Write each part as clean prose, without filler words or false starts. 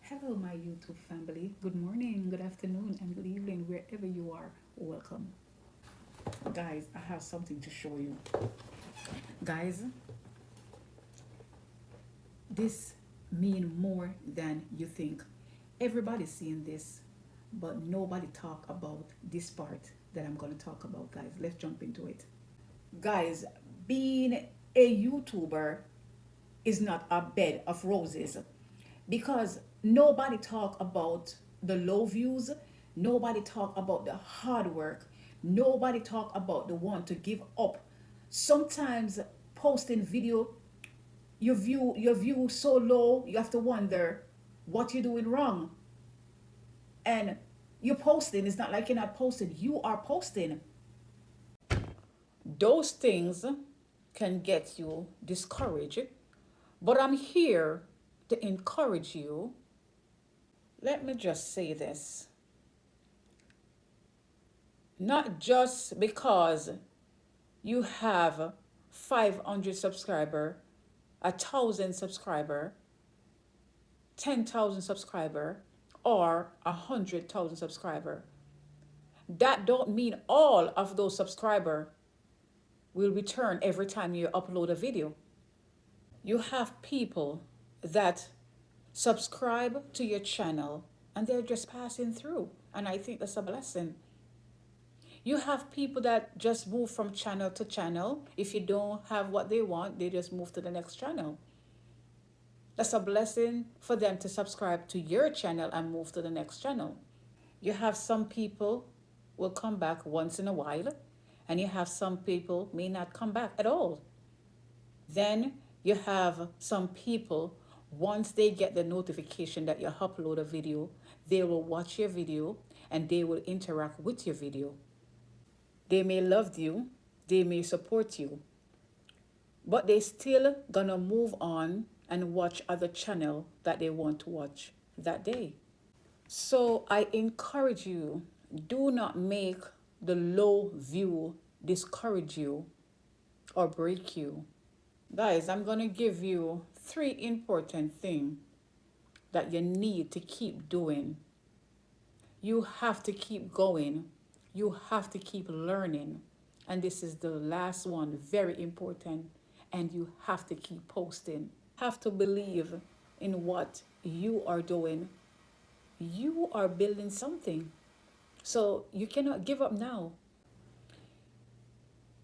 Hello, my YouTube family. Good morning, good afternoon, and good evening, wherever you are. Welcome. Guys, I have something to show you. Guys, this mean more than you think. Everybody's seeing this, but nobody talk about this part that I'm going to talk about, guys. Let's jump into it. Guys, being a YouTuber is not a bed of roses because nobody talk about the low views, nobody talk about the hard work, nobody talk about the one to give up. Sometimes posting video, your view so low, you have to wonder what you're doing wrong. And you're posting, it's not like you're not posting, you are posting. Those things can get you discouraged, but I'm here to encourage you. Let me just say this, not just because you have 500 subscriber, 1,000 subscriber, 10,000 subscriber, or 100,000 subscriber. That don't mean all of those subscriber will return every time you upload a video. You have people that subscribe to your channel and they're just passing through, and I think that's a blessing. You have people that just move from channel to channel. If you don't have what they want, they just move to the next channel. That's a blessing for them to subscribe to your channel and move to the next channel. You have some people will come back once in a while, and you have some people may not come back at all. Then you have some people, once they get the notification that you upload a video, they will watch your video and they will interact with your video. They may love you, they may support you, but they still gonna move on and watch other channel that they want to watch that day. So I encourage you, do not make the low view discourage you or break you. Guys, I'm gonna give you 3 important things that you need to keep doing. You have to keep going. You have to keep learning. And this is the last one, very important. And you have to keep posting. Have to believe in what you are doing. You are building something. So you cannot give up now.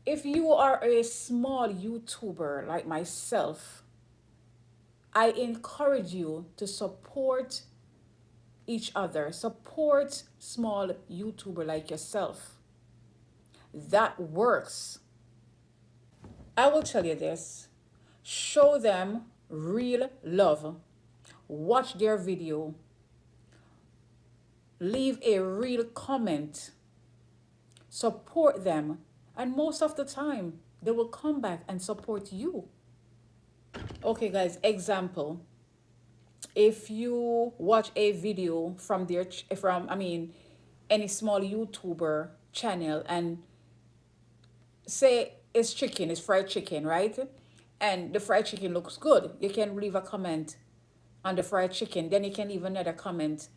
If you are a small YouTuber like myself, I encourage you to support each other, support small YouTuber like yourself. That works. I will tell you this, show them real love, watch their video, leave a real comment, support them, and most of the time they will come back and support you. Okay guys, example, if you watch a video from any small YouTuber channel, and say it's fried chicken, right? And the fried chicken looks good, you can leave a comment on the fried chicken. Then you can leave another comment.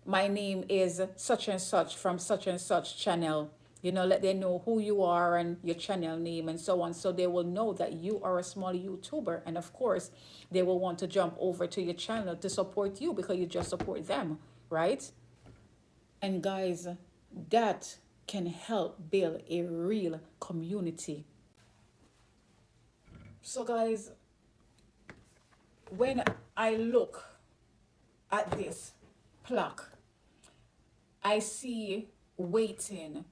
My name is such and such from such and such channel. Let them know who you are and your channel name and so on. So they will know that you are a small YouTuber. And of course, they will want to jump over to your channel to support you because you just support them, right? And guys, that can help build a real community. So guys, when I look at this plaque, I see waiting,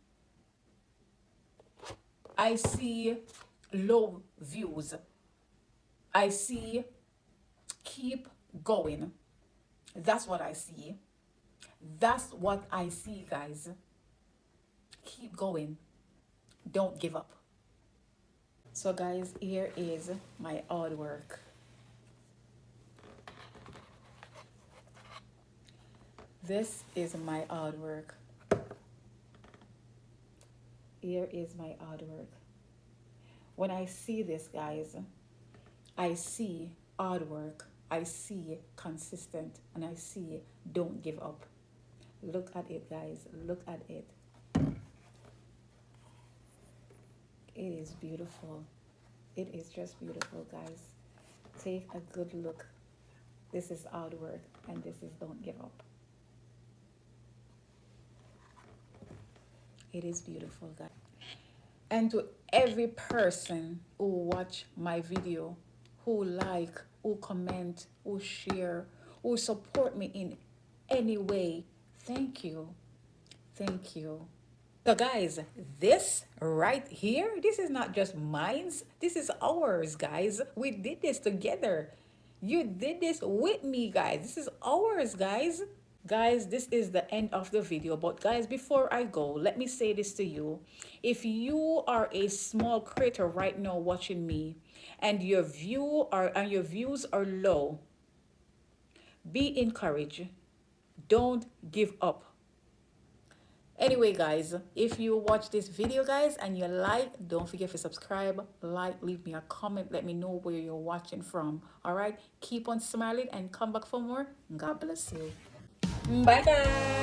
I see low views, I see keep going. That's what I see. That's what I see, guys. Keep going. Don't give up. So guys, here is my artwork. This is my artwork. Here is my artwork. When I see this, guys, I see artwork I see consistent, and I see don't give up. Look at it, guys. Look at it. It is beautiful. It is just beautiful, guys. Take a good look. This is outward, and this is don't give up. It is beautiful, guys. And to every person who watch my video, who like, who comment, who share, who support me in any way, thank you. Thank you. So guys, this right here, this is not just mine's, this is ours, guys. We did this together. You did this with me, guys. This is ours, guys. Guys, this is the end of the video, but guys, before I go, let me say this to you. If you are a small creator right now watching me, and your views are low, be encouraged. Don't give up. Anyway, guys, if you watch this video, guys, and you like, don't forget to subscribe, like, leave me a comment, let me know where you're watching from. All right, keep on smiling and come back for more. God bless you. Bye, guys.